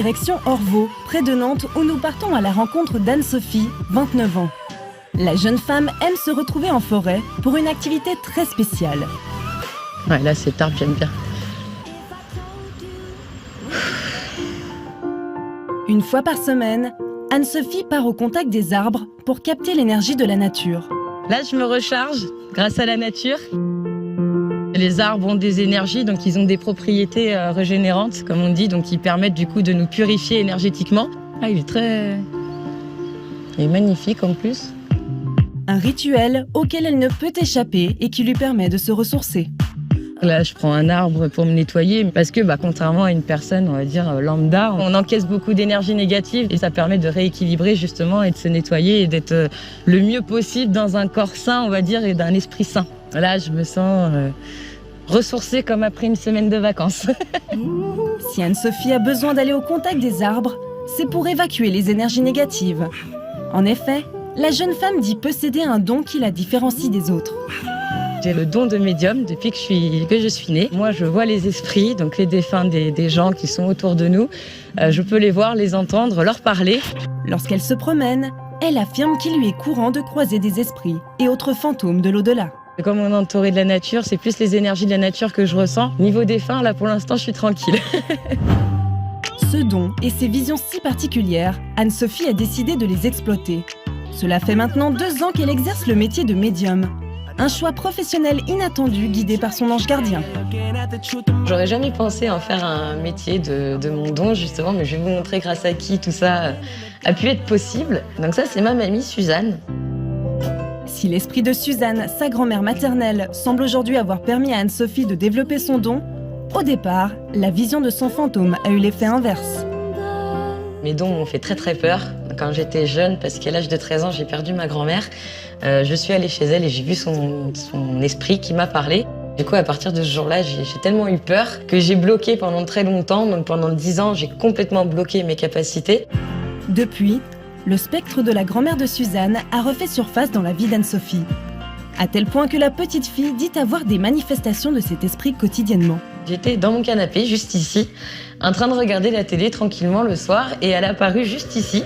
Direction Orvaux, près de Nantes, où nous partons à la rencontre d'Anne-Sophie, 29 ans. La jeune femme aime se retrouver en forêt pour une activité très spéciale. Ouais, là, cet arbre, j'aime bien. Une fois par semaine, Anne-Sophie part au contact des arbres pour capter l'énergie de la nature. Là, je me recharge grâce à la nature. Les arbres ont des énergies, donc ils ont des propriétés régénérantes, comme on dit, donc ils permettent du coup de nous purifier énergétiquement. Ah, il est magnifique en plus. Un rituel auquel elle ne peut échapper et qui lui permet de se ressourcer. Là, je prends un arbre pour me nettoyer parce que, contrairement à une personne, on va dire lambda, on encaisse beaucoup d'énergie négative et ça permet de rééquilibrer justement et de se nettoyer et d'être le mieux possible dans un corps sain, on va dire, et d'un esprit sain. Là, je me sens ressourcée comme après une semaine de vacances. Si Anne-Sophie a besoin d'aller au contact des arbres, c'est pour évacuer les énergies négatives. En effet, la jeune femme dit posséder un don qui la différencie des autres. J'ai le don de médium depuis que je suis née. Moi, je vois les esprits, donc les défunts des gens qui sont autour de nous. Je peux les voir, les entendre, leur parler. Lorsqu'elle se promène, elle affirme qu'il lui est courant de croiser des esprits et autres fantômes de l'au-delà. Comme on est entouré de la nature, c'est plus les énergies de la nature que je ressens. Niveau défunt, là, pour l'instant, je suis tranquille. Ce don et ces visions si particulières, Anne-Sophie a décidé de les exploiter. Cela fait maintenant 2 ans qu'elle exerce le métier de médium. Un choix professionnel inattendu guidé par son ange gardien. J'aurais jamais pensé en faire un métier de mon don, justement, mais je vais vous montrer grâce à qui tout ça a pu être possible. Donc ça, c'est ma mamie Suzanne. Si l'esprit de Suzanne, sa grand-mère maternelle, semble aujourd'hui avoir permis à Anne-Sophie de développer son don, au départ, la vision de son fantôme a eu l'effet inverse. Mes dons m'ont fait très très peur quand j'étais jeune, parce qu'à l'âge de 13 ans, j'ai perdu ma grand-mère. Je suis allée chez elle et j'ai vu son esprit qui m'a parlé. Du coup, à partir de ce jour-là, j'ai tellement eu peur que j'ai bloqué pendant très longtemps. Donc pendant 10 ans, j'ai complètement bloqué mes capacités. Depuis, le spectre de la grand-mère de Suzanne a refait surface dans la vie d'Anne-Sophie. À tel point que la petite fille dit avoir des manifestations de cet esprit quotidiennement. J'étais dans mon canapé, juste ici, en train de regarder la télé tranquillement le soir, et elle est apparue juste ici.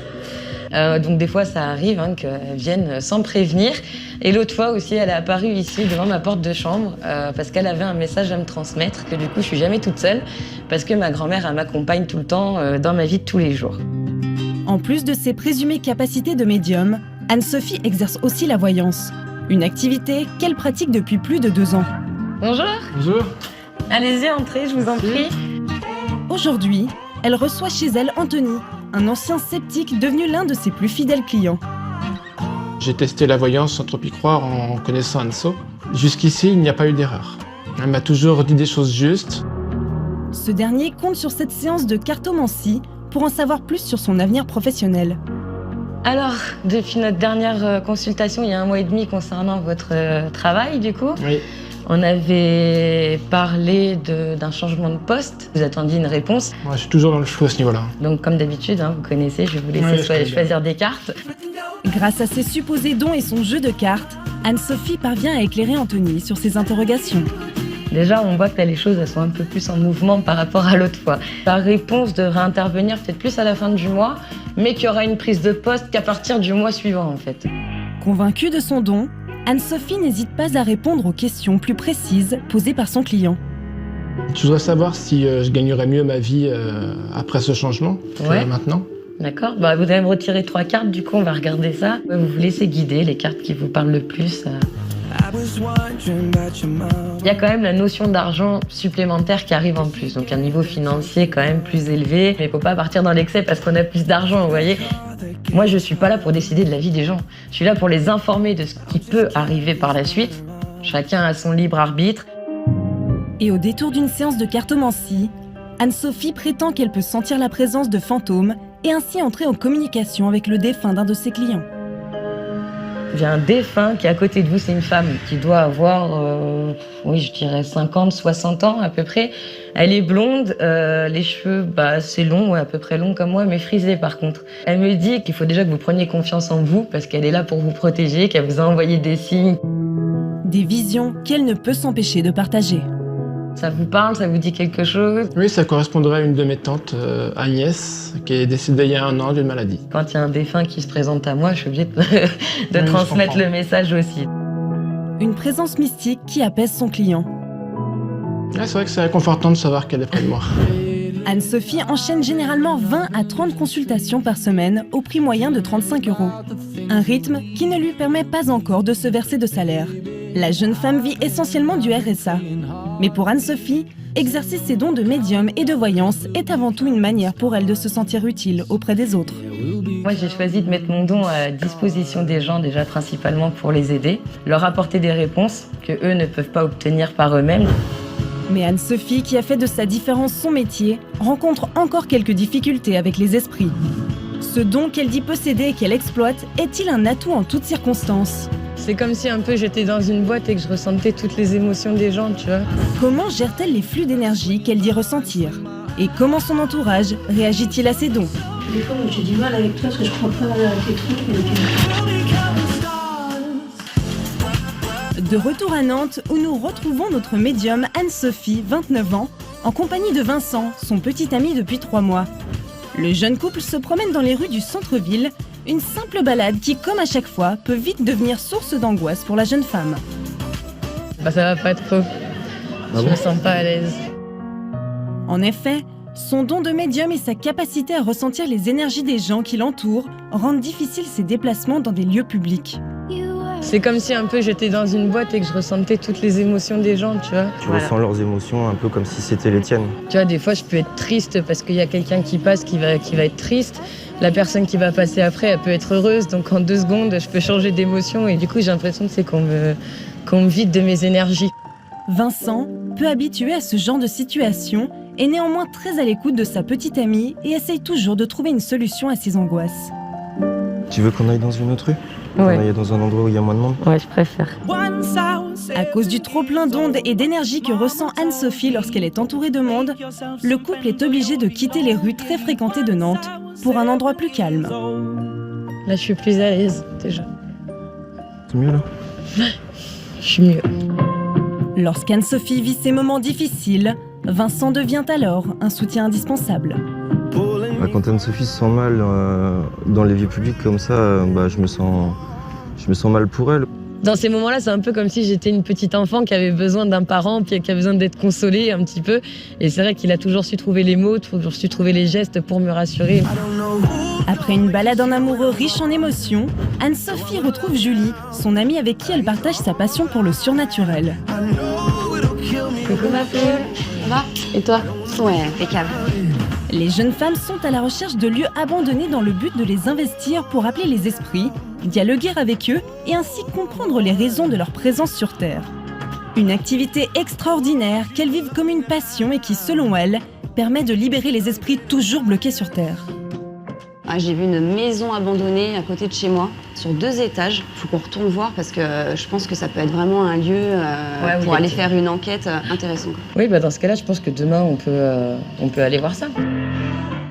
Donc des fois, ça arrive qu'elle vienne sans prévenir. Et l'autre fois aussi, elle est apparue ici, devant ma porte de chambre, parce qu'elle avait un message à me transmettre, que du coup, je suis jamais toute seule, parce que ma grand-mère, elle m'accompagne tout le temps dans ma vie de tous les jours. En plus de ses présumées capacités de médium, Anne-Sophie exerce aussi la voyance. Une activité qu'elle pratique depuis plus de 2 ans. Bonjour. Bonjour. Allez-y, entrez, je vous en prie. Aujourd'hui, elle reçoit chez elle Anthony, un ancien sceptique devenu l'un de ses plus fidèles clients. J'ai testé la voyance sans trop y croire en connaissant Anso. Jusqu'ici, il n'y a pas eu d'erreur. Elle m'a toujours dit des choses justes. Ce dernier compte sur cette séance de cartomancie pour en savoir plus sur son avenir professionnel. Alors, depuis notre dernière consultation, il y a 1 mois et demi concernant votre travail, du coup, Oui. on avait parlé d'un changement de poste. Vous attendiez une réponse. Moi, je suis toujours dans le flou à ce niveau-là. Donc, comme d'habitude, vous connaissez, je vais vous laisser choisir des cartes. Grâce à ses supposés dons et son jeu de cartes, Anne-Sophie parvient à éclairer Anthony sur ses interrogations. Déjà, on voit que là, les choses elles sont un peu plus en mouvement par rapport à l'autre fois. La réponse devrait intervenir peut-être plus à la fin du mois, mais qu'il y aura une prise de poste qu'à partir du mois suivant, en fait. Convaincue de son don, Anne-Sophie n'hésite pas à répondre aux questions plus précises posées par son client. Je voudrais savoir si je gagnerais mieux ma vie après ce changement que maintenant. D'accord, vous allez me retirer 3 cartes, du coup on va regarder ça. Vous vous laissez guider, les cartes qui vous parlent le plus. Il y a quand même la notion d'argent supplémentaire qui arrive en plus, donc un niveau financier quand même plus élevé. Mais il ne faut pas partir dans l'excès parce qu'on a plus d'argent, vous voyez. Moi je ne suis pas là pour décider de la vie des gens, je suis là pour les informer de ce qui peut arriver par la suite. Chacun a son libre arbitre. Et au détour d'une séance de cartomancie, Anne-Sophie prétend qu'elle peut sentir la présence de fantômes et ainsi entrer en communication avec le défunt d'un de ses clients. Il y a un défunt qui est à côté de vous, c'est une femme qui doit avoir, je dirais 50, 60 ans à peu près. Elle est blonde, les cheveux, c'est long, à peu près long comme moi, mais frisés par contre. Elle me dit qu'il faut déjà que vous preniez confiance en vous parce qu'elle est là pour vous protéger, qu'elle vous a envoyé des signes. Des visions qu'elle ne peut s'empêcher de partager. Ça vous parle, ça vous dit quelque chose? Oui, ça correspondrait à une de mes tantes, Agnès, qui est décédée il y a 1 an d'une maladie. Quand il y a un défunt qui se présente à moi, je suis obligée de Oui, transmettre je comprends. le message aussi. Une présence mystique qui apaise son client. Ouais, c'est vrai que c'est réconfortant de savoir qu'elle est près de moi. Anne-Sophie enchaîne généralement 20 à 30 consultations par semaine au prix moyen de 35 €. Un rythme qui ne lui permet pas encore de se verser de salaire. La jeune femme vit essentiellement du RSA. Mais pour Anne-Sophie, exercer ses dons de médium et de voyance est avant tout une manière pour elle de se sentir utile auprès des autres. Moi, j'ai choisi de mettre mon don à disposition des gens, déjà principalement pour les aider, leur apporter des réponses que eux ne peuvent pas obtenir par eux-mêmes. Mais Anne-Sophie, qui a fait de sa différence son métier, rencontre encore quelques difficultés avec les esprits. Ce don qu'elle dit posséder et qu'elle exploite est-il un atout en toutes circonstances? C'est comme si un peu j'étais dans une boîte et que je ressentais toutes les émotions des gens, tu vois. Comment gère-t-elle les flux d'énergie qu'elle dit ressentir? Et comment son entourage réagit-il à ses dons? Des fois, moi, j'ai du mal avec toi parce que je crois pas à tes trucs. De retour à Nantes, où nous retrouvons notre médium Anne-Sophie, 29 ans, en compagnie de Vincent, son petit ami depuis 3 mois. Le jeune couple se promène dans les rues du centre-ville, une simple balade qui, comme à chaque fois, peut vite devenir source d'angoisse pour la jeune femme. Bah ça va pas trop. Je me sens pas à l'aise. En effet, son don de médium et sa capacité à ressentir les énergies des gens qui l'entourent rendent difficiles ses déplacements dans des lieux publics. C'est comme si un peu j'étais dans une boîte et que je ressentais toutes les émotions des gens, tu vois. Tu ressens leurs émotions un peu comme si c'était les tiennes. Tu vois, des fois, je peux être triste parce qu'il y a quelqu'un qui passe qui va être triste. La personne qui va passer après, elle peut être heureuse. Donc, en 2 secondes, je peux changer d'émotion. Et du coup, j'ai l'impression que c'est qu'on me vide de mes énergies. Vincent, peu habitué à ce genre de situation, est néanmoins très à l'écoute de sa petite amie et essaye toujours de trouver une solution à ses angoisses. Tu veux qu'on aille dans une autre rue? Qu'on aille dans un endroit où il y a moins de monde? Ouais, je préfère. À cause du trop-plein d'ondes et d'énergie que ressent Anne-Sophie lorsqu'elle est entourée de monde, le couple est obligé de quitter les rues très fréquentées de Nantes pour un endroit plus calme. Là, je suis plus à l'aise, déjà. C'est mieux là? Je suis mieux. Lorsqu'Anne-Sophie vit ces moments difficiles, Vincent devient alors un soutien indispensable. Quand Anne-Sophie se sent mal dans les lieux publics comme ça, je me sens mal pour elle. Dans ces moments-là, c'est un peu comme si j'étais une petite enfant qui avait besoin d'un parent, puis qui a besoin d'être consolée un petit peu. Et c'est vrai qu'il a toujours su trouver les mots, toujours su trouver les gestes pour me rassurer. Après une balade en amoureux riche en émotions, Anne-Sophie retrouve Julie, son amie avec qui elle partage sa passion pour le surnaturel. Coucou ma poule, ça va? Et toi? Ouais, impeccable. Les jeunes femmes sont à la recherche de lieux abandonnés dans le but de les investir pour appeler les esprits, dialoguer avec eux et ainsi comprendre les raisons de leur présence sur Terre. Une activité extraordinaire qu'elles vivent comme une passion et qui, selon elles, permet de libérer les esprits toujours bloqués sur Terre. J'ai vu une maison abandonnée à côté de chez moi, sur 2 étages. Il faut qu'on retourne voir parce que je pense que ça peut être vraiment un lieu pour aller faire une enquête intéressante. Oui, dans ce cas-là, je pense que demain, on peut aller voir ça.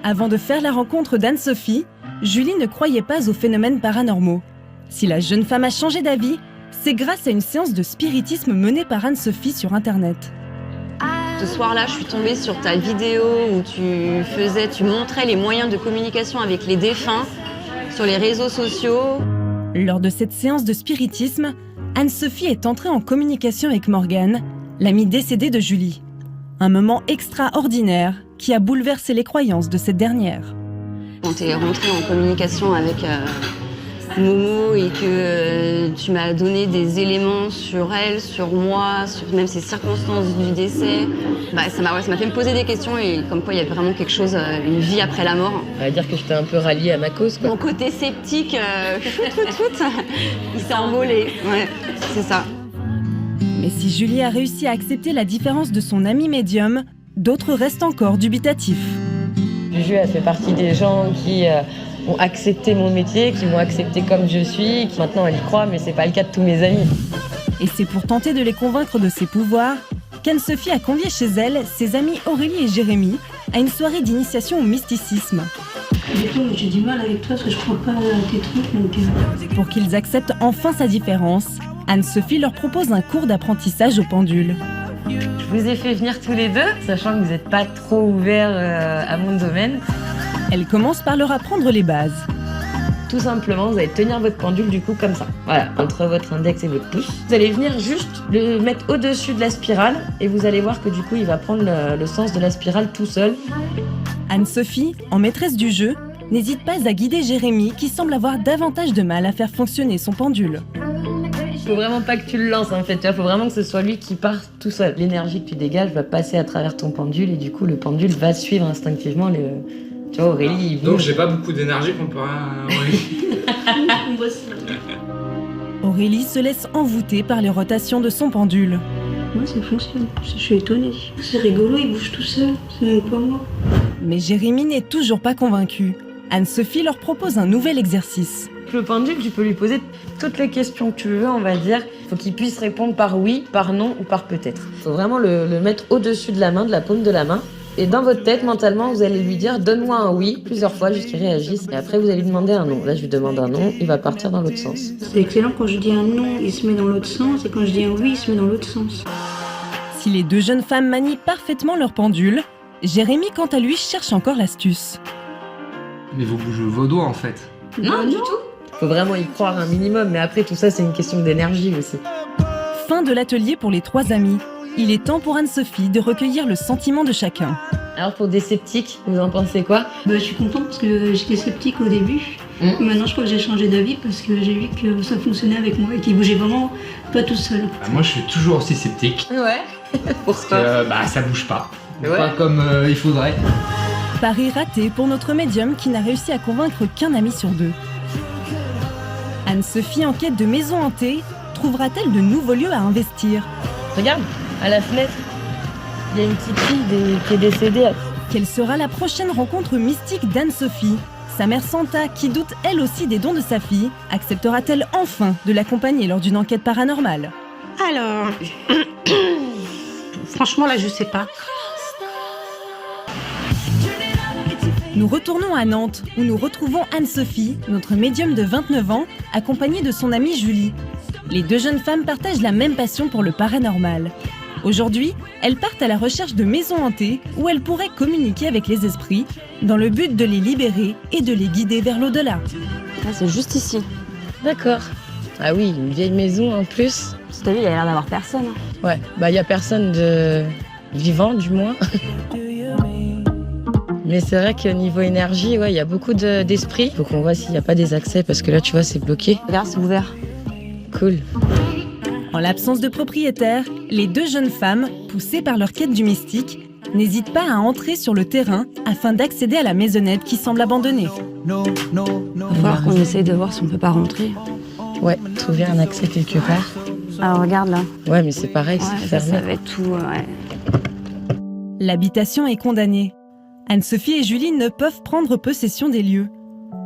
Avant de faire la rencontre d'Anne-Sophie, Julie ne croyait pas aux phénomènes paranormaux. Si la jeune femme a changé d'avis, c'est grâce à une séance de spiritisme menée par Anne-Sophie sur Internet. Ce soir-là, je suis tombée sur ta vidéo où tu montrais les moyens de communication avec les défunts sur les réseaux sociaux. Lors de cette séance de spiritisme, Anne-Sophie est entrée en communication avec Morgane, l'amie décédée de Julie. Un moment extraordinaire qui a bouleversé les croyances de cette dernière. Quand tu es rentrée en communication avec Momo et que tu m'as donné des éléments sur elle, sur moi, sur même ses circonstances du décès, ça m'a fait me poser des questions et comme quoi il y avait vraiment quelque chose, une vie après la mort. On va dire que je t'ai un peu ralliée à ma cause, quoi. Mon côté sceptique, il s'est envolé. Ouais, c'est ça. Mais si Julie a réussi à accepter la différence de son ami médium, d'autres restent encore dubitatifs. Juju, elle fait partie des gens qui ont accepté mon métier, qui m'ont accepté comme je suis, qui maintenant elle y croit, mais c'est pas le cas de tous mes amis. Et c'est pour tenter de les convaincre de ses pouvoirs qu'Anne-Sophie a convié chez elle ses amis Aurélie et Jérémy à une soirée d'initiation au mysticisme. Des fois, j'ai du mal avec toi parce que je crois pas à tes trucs. Pour qu'ils acceptent enfin sa différence, Anne-Sophie leur propose un cours d'apprentissage au pendule. Je vous ai fait venir tous les deux, sachant que vous n'êtes pas trop ouverts à mon domaine. Elle commence par leur apprendre les bases. Tout simplement, vous allez tenir votre pendule du coup comme ça. Voilà, entre votre index et votre pouce. Vous allez venir juste le mettre au-dessus de la spirale et vous allez voir que du coup, il va prendre le sens de la spirale tout seul. Anne-Sophie, en maîtresse du jeu, n'hésite pas à guider Jérémy qui semble avoir davantage de mal à faire fonctionner son pendule. Faut vraiment pas que tu le lances en fait, il faut vraiment que ce soit lui qui parte tout seul. L'énergie que tu dégages va passer à travers ton pendule et du coup le pendule va suivre instinctivement le... Tu vois, Aurélie, il bouge. Donc j'ai pas beaucoup d'énergie comparé à Aurélie. Aurélie se laisse envoûter par les rotations de son pendule. Moi, ça fonctionne. Je suis étonnée. C'est rigolo, il bouge tout seul. C'est même pas moi. Mais Jérémy n'est toujours pas convaincu. Anne-Sophie leur propose un nouvel exercice. Le pendule, tu peux lui poser toutes les questions que tu veux, on va dire. Faut qu'il puisse répondre par oui, par non ou par peut-être. Faut vraiment le mettre au-dessus de la main, de la paume de la main. Et dans votre tête, mentalement, vous allez lui dire « donne-moi un oui » plusieurs fois jusqu'il réagisse. Et après, vous allez lui demander un non. Là, je lui demande un non, il va partir dans l'autre sens. C'est excellent, quand je dis un non, il se met dans l'autre sens. Et quand je dis un oui, il se met dans l'autre sens. Si les deux jeunes femmes manient parfaitement leur pendule, Jérémy, quant à lui, cherche encore l'astuce. Mais vous bougez vos doigts en fait. Non, du tout. Faut vraiment y croire un minimum, mais après, tout ça, c'est une question d'énergie aussi. Fin de l'atelier pour les trois amis. Il est temps pour Anne-Sophie de recueillir le sentiment de chacun. Alors pour des sceptiques, vous en pensez quoi? Je suis contente parce que j'étais sceptique au début. Maintenant, je crois que j'ai changé d'avis parce que j'ai vu que ça fonctionnait avec moi et qu'il bougeait vraiment pas tout seul. Moi je suis toujours aussi sceptique. Ouais. Parce que ça bouge pas. Ouais. Pas comme il faudrait. Pari raté pour notre médium qui n'a réussi à convaincre qu'un ami sur deux. Anne-Sophie, en quête de maison hantée, trouvera-t-elle de nouveaux lieux à investir? Regarde, à la fenêtre, il y a une petite fille qui est décédée. Quelle sera la prochaine rencontre mystique d'Anne-Sophie? Sa mère Santa, qui doute elle aussi des dons de sa fille, acceptera-t-elle enfin de l'accompagner lors d'une enquête paranormale? Alors, franchement, là, je sais pas. Nous retournons à Nantes, où nous retrouvons Anne-Sophie, notre médium de 29 ans, accompagnée de son amie Julie. Les deux jeunes femmes partagent la même passion pour le paranormal. Aujourd'hui, elles partent à la recherche de maisons hantées où elles pourraient communiquer avec les esprits dans le but de les libérer et de les guider vers l'au-delà. Là, c'est juste ici. D'accord. Ah oui, une vieille maison en plus. T'as vu, il y a l'air d'avoir personne. Ouais, il y a personne de vivant du moins. Mais c'est vrai qu'au niveau énergie, il y a beaucoup d'esprits. Faut qu'on voit s'il n'y a pas des accès parce que là, tu vois, c'est bloqué. Regarde, c'est ouvert. Cool. En l'absence de propriétaire, les deux jeunes femmes, poussées par leur quête du mystique, n'hésitent pas à entrer sur le terrain afin d'accéder à la maisonnette qui semble abandonnée. Il va falloir qu'on essaye de voir si on peut pas rentrer. Ouais, trouver un accès quelque part. Alors regarde là. Ouais, mais c'est pareil, Ouais, c'est ça fermé. va être tout. Ouais. L'habitation est condamnée. Anne-Sophie et Julie ne peuvent prendre possession des lieux.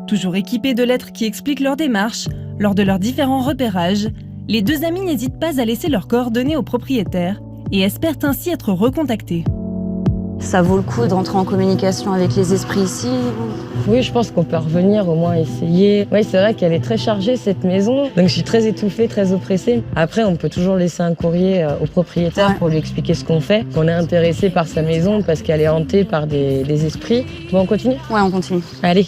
Toujours équipées de lettres qui expliquent leur démarche, lors de leurs différents repérages, les deux amies n'hésitent pas à laisser leurs coordonnées aux propriétaires et espèrent ainsi être recontactées. Ça vaut le coup d'entrer en communication avec les esprits ici. Oui, je pense qu'on peut revenir au moins essayer. Oui, c'est vrai qu'elle est très chargée cette maison, donc je suis très étouffée, très oppressée. Après, on peut toujours laisser un courrier au propriétaire pour lui expliquer ce qu'on fait, qu'on est intéressé par sa maison parce qu'elle est hantée par des esprits. Bon, on continue? Ouais, on continue. Allez.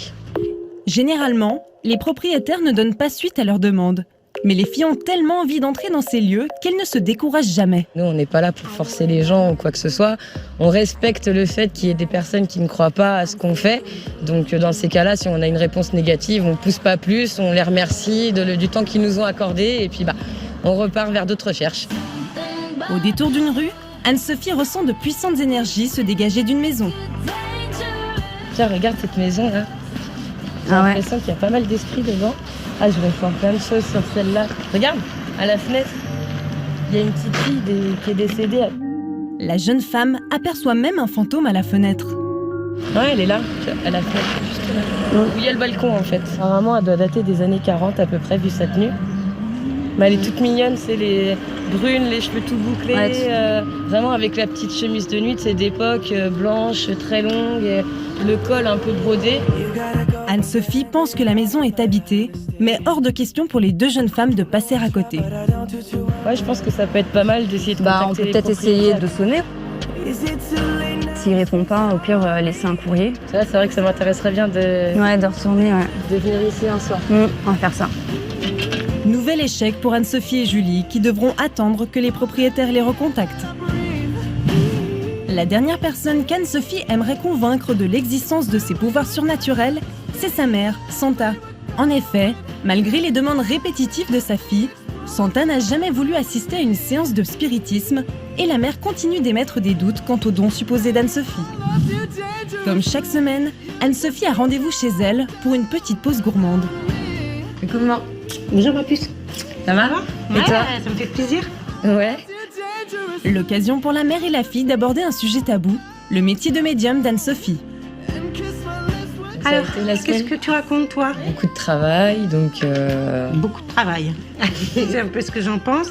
Généralement, les propriétaires ne donnent pas suite à leurs demandes. Mais les filles ont tellement envie d'entrer dans ces lieux qu'elles ne se découragent jamais. Nous, on n'est pas là pour forcer les gens ou quoi que ce soit. On respecte le fait qu'il y ait des personnes qui ne croient pas à ce qu'on fait. Donc, dans ces cas-là, si on a une réponse négative, on ne pousse pas plus, on les remercie du temps qu'ils nous ont accordé et puis on repart vers d'autres recherches. Au détour d'une rue, Anne-Sophie ressent de puissantes énergies se dégager d'une maison. Tiens, regarde cette maison-là. J'ai Ah ouais. l'impression qu'il y a pas mal d'esprits devant. Ah, je vais faire plein de choses sur celle-là. Regarde, à la fenêtre, il y a une petite fille qui est décédée. La jeune femme aperçoit même un fantôme à la fenêtre. Ouais, elle est là, à la fenêtre, juste là. Où il y a le balcon, en fait. Apparemment, elle doit dater des années 40 à peu près, vu sa tenue. Mais elle est toute mignonne, c'est les brunes, les cheveux tout bouclés. Ouais, vraiment avec la petite chemise de nuit, c'est d'époque, blanche, très longue, et le col un peu brodé. Anne-Sophie pense que la maison est habitée, mais hors de question pour les deux jeunes femmes de passer à côté. Ouais, je pense que ça peut être pas mal d'essayer de On contacter peut les peut-être essayer propriétaires. de sonner. S'il répond pas, au pire, laisser un courrier. Ça, c'est vrai que ça m'intéresserait bien de Ouais, de retourner, ouais. venir ici un soir. On va faire ça. Nouvel échec pour Anne-Sophie et Julie, qui devront attendre que les propriétaires les recontactent. La dernière personne qu'Anne-Sophie aimerait convaincre de l'existence de ses pouvoirs surnaturels, c'est sa mère, Santa. En effet, malgré les demandes répétitives de sa fille, Santa n'a jamais voulu assister à une séance de spiritisme et la mère continue d'émettre des doutes quant aux dons supposés d'Anne-Sophie. Comme chaque semaine, Anne-Sophie a rendez-vous chez elle pour une petite pause gourmande. Comment? Bonjour ma puce. Ça va? Et toi? Ça me fait plaisir. Ouais. L'occasion pour la mère et la fille d'aborder un sujet tabou, le métier de médium d'Anne-Sophie. Ça a Alors, été la qu'est-ce semaine. que tu racontes toi? Beaucoup de travail, donc Beaucoup de travail. C'est un peu ce que j'en pense.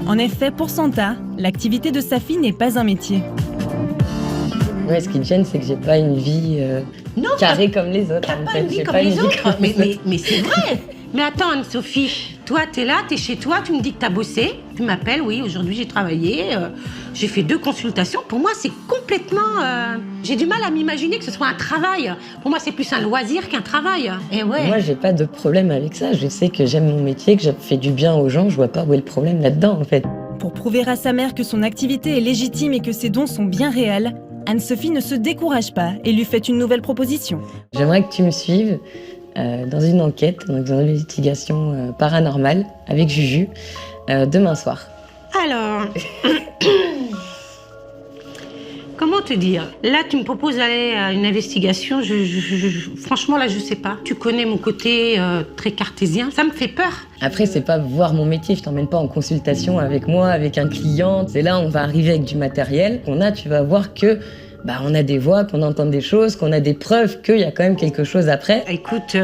En effet, pour Santa, l'activité de sa fille n'est pas un métier. ouais, ce qui te gêne, c'est que j'ai pas une vie Non, carrée comme les autres. t'as en pas fait. une vie J'ai comme pas une les vie autres. comme les autres. Mais c'est vrai. Mais attends Anne-Sophie, toi t'es là, t'es chez toi, tu me dis que t'as bossé, tu m'appelles, oui, aujourd'hui j'ai travaillé, j'ai fait 2 consultations. Pour moi c'est complètement... j'ai du mal à m'imaginer que ce soit un travail. Pour moi c'est plus un loisir qu'un travail. Et ouais. Moi, j'ai pas de problème avec ça. Je sais que j'aime mon métier, que je fais du bien aux gens. Je vois pas où est le problème là-dedans, en fait. Pour prouver à sa mère que son activité est légitime et que ses dons sont bien réels, Anne-Sophie ne se décourage pas et lui fait une nouvelle proposition. J'aimerais que tu me suives dans une enquête, dans une investigation paranormale avec Juju demain soir. Alors, comment te dire? Là, tu me proposes d'aller à une investigation. Franchement, là, je sais pas. Tu connais mon côté très cartésien. Ça me fait peur. Après, c'est pas voir mon métier. Je t'emmène pas en consultation avec moi, avec un client. C'est là, on va arriver avec du matériel. Tu vas voir que on a des voix, qu'on entend des choses, qu'on a des preuves qu'il y a quand même quelque chose après. Écoute,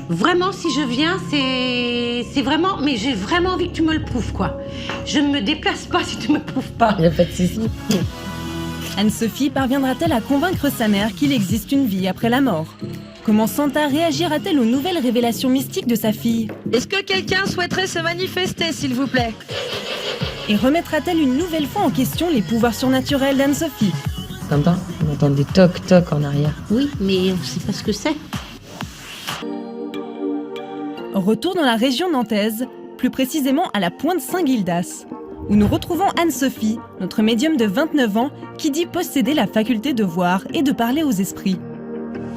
vraiment, si je viens, c'est vraiment... Mais j'ai vraiment envie que tu me le prouves, quoi. Je ne me déplace pas si tu me prouves pas. Il n'y a pas de souci. Anne-Sophie parviendra-t-elle à convaincre sa mère qu'il existe une vie après la mort? Comment Santa réagira-t-elle aux nouvelles révélations mystiques de sa fille? Est-ce que quelqu'un souhaiterait se manifester, s'il vous plaît? Et remettra-t-elle une nouvelle fois en question les pouvoirs surnaturels d'Anne-Sophie? T'entends? On entend des toc-toc en arrière. Oui, mais on ne sait pas ce que c'est. Retour dans la région nantaise, plus précisément à la pointe Saint-Gildas, où nous retrouvons Anne-Sophie, notre médium de 29 ans, qui dit posséder la faculté de voir et de parler aux esprits.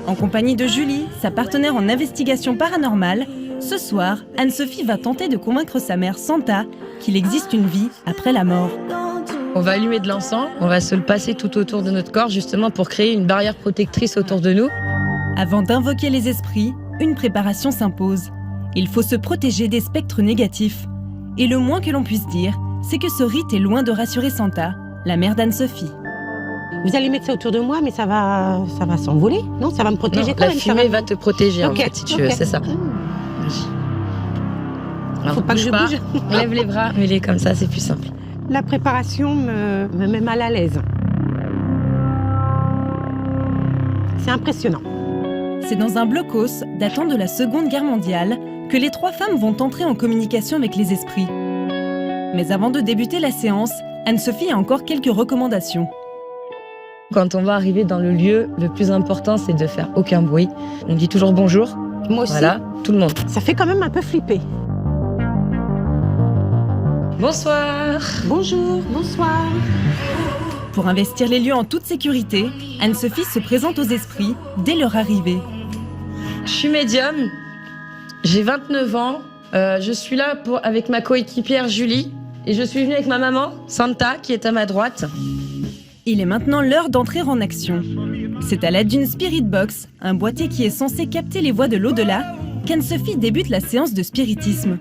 En compagnie de Julie, sa partenaire en investigation paranormale, ce soir, Anne-Sophie va tenter de convaincre sa mère Santa qu'il existe une vie après la mort. On va allumer de l'encens, on va se le passer tout autour de notre corps, justement pour créer une barrière protectrice autour de nous. Avant d'invoquer les esprits, une préparation s'impose. Il faut se protéger des spectres négatifs. Et le moins que l'on puisse dire, c'est que ce rite est loin de rassurer Santa, la mère d'Anne-Sophie. Vous allez mettre ça autour de moi, mais ça va s'envoler, non? Ça va me protéger Non, quand la même. fumée va te protéger, en Ok, fait, si tu veux, ok. c'est ça. Alors, Faut pas que je bouge. Lève les bras, mets-les comme ça, c'est plus simple. La préparation me met mal à l'aise. C'est impressionnant. C'est dans un blocos datant de la Seconde Guerre mondiale que les 3 femmes vont entrer en communication avec les esprits. Mais avant de débuter la séance, Anne-Sophie a encore quelques recommandations. Quand on va arriver dans le lieu, le plus important, c'est de faire aucun bruit. On dit toujours bonjour. Moi aussi. Voilà, tout le monde. Ça fait quand même un peu flipper. Bonsoir. Bonjour, bonsoir. Pour investir les lieux en toute sécurité, Anne-Sophie se présente aux esprits dès leur arrivée. Je suis médium, j'ai 29 ans, je suis là avec ma coéquipière Julie et je suis venue avec ma maman, Santa, qui est à ma droite. Il est maintenant l'heure d'entrer en action. C'est à l'aide d'une Spirit Box, un boîtier qui est censé capter les voix de l'au-delà, qu'Anne-Sophie débute la séance de spiritisme.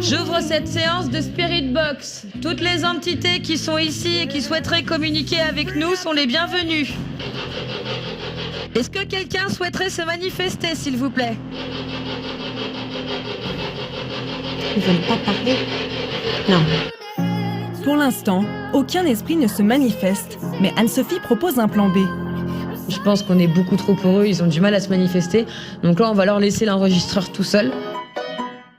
J'ouvre cette séance de Spirit Box. Toutes les entités qui sont ici et qui souhaiteraient communiquer avec nous sont les bienvenues. Est-ce que quelqu'un souhaiterait se manifester, s'il vous plaît? Ils veulent pas parler. Non. Pour l'instant, aucun esprit ne se manifeste, mais Anne-Sophie propose un plan B. Je pense qu'on est beaucoup trop heureux, ils ont du mal à se manifester. Donc là, on va leur laisser l'enregistreur tout seul.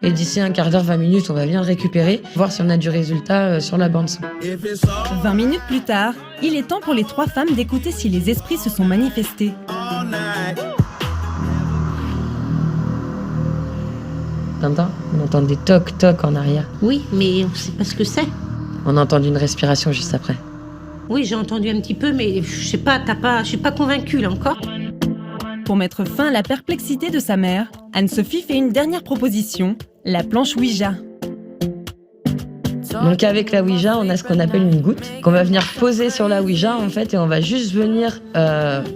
Et d'ici un quart d'heure, 20 minutes, on va bien le récupérer, voir si on a du résultat sur la bande-son. 20 minutes plus tard, il est temps pour les 3 femmes d'écouter si les esprits se sont manifestés. T'entends ? On entend des toc-toc en arrière. Oui, mais on sait pas ce que c'est. On a entendu une respiration juste après. Oui, j'ai entendu un petit peu, mais je sais pas, je suis pas convaincue là encore. Pour mettre fin à la perplexité de sa mère, Anne-Sophie fait une dernière proposition, la planche Ouija. Donc avec la Ouija, on a ce qu'on appelle une goutte qu'on va venir poser sur la Ouija en fait, et on va juste venir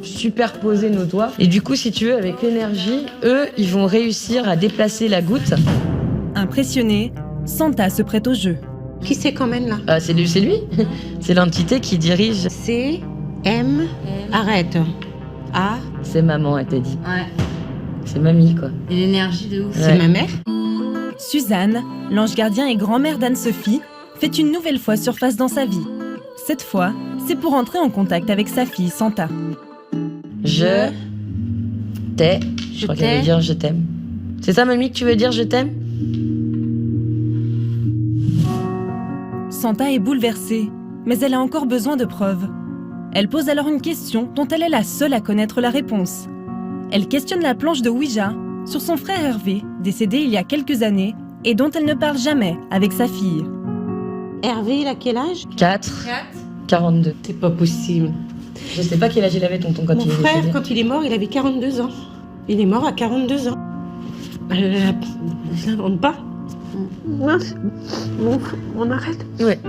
superposer nos doigts. Et du coup, si tu veux, avec l'énergie, eux, ils vont réussir à déplacer la goutte. Impressionné, Santa se prête au jeu. Qui c'est qu'on mène là? C'est lui. C'est l'entité qui dirige. C, M, arrête. A. C'est maman, elle t'a dit. Ouais. C'est mamie, quoi. Et l'énergie de ouf. Ouais. C'est ma mère. Suzanne, l'ange gardien et grand-mère d'Anne-Sophie, fait une nouvelle fois surface dans sa vie. Cette fois, c'est pour entrer en contact avec sa fille Santa. Je t'ai. Je crois qu'elle veut dire je t'aime. C'est ça, mamie, que tu veux dire je t'aime? Santa est bouleversée, mais elle a encore besoin de preuves. Elle pose alors une question dont elle est la seule à connaître la réponse. Elle questionne la planche de Ouija sur son frère Hervé, décédé il y a quelques années, et dont elle ne parle jamais avec sa fille. Hervé, il a quel âge? 4. 42. C'est pas possible. Je sais pas quel âge il avait, tonton, quand Mon il est frère, décédé. quand il est mort, il avait 42 ans. Il est mort à 42 ans. Je n'invente pas. On arrête. Ouais.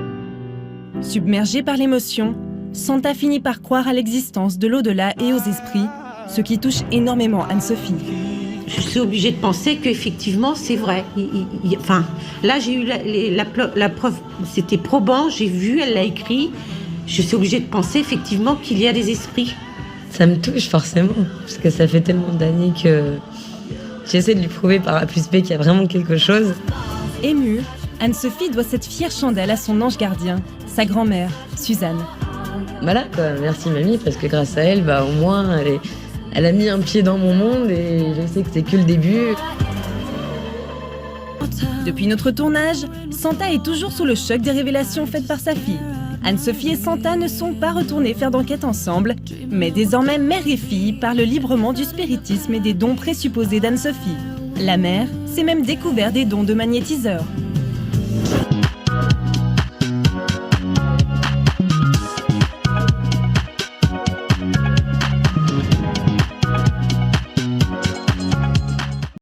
Submergée par l'émotion, Santa finit par croire à l'existence de l'au-delà et aux esprits, ce qui touche énormément Anne-Sophie. Je suis obligée de penser qu'effectivement, c'est vrai. Enfin, là, j'ai eu la preuve, c'était probant, j'ai vu, elle l'a écrit. Je suis obligée de penser effectivement qu'il y a des esprits. Ça me touche forcément, parce que ça fait tellement d'années que j'essaie de lui prouver par A plus B qu'il y a vraiment quelque chose. Émue, Anne-Sophie doit cette fière chandelle à son ange gardien, sa grand-mère, Suzanne. Voilà, quoi. Merci mamie, parce que grâce à elle, au moins, elle a mis un pied dans mon monde et je sais que c'est que le début. Depuis notre tournage, Santa est toujours sous le choc des révélations faites par sa fille. Anne-Sophie et Santa ne sont pas retournés faire d'enquête ensemble, mais désormais mère et fille parlent librement du spiritisme et des dons présupposés d'Anne-Sophie. La mère s'est même découvert des dons de magnétiseur.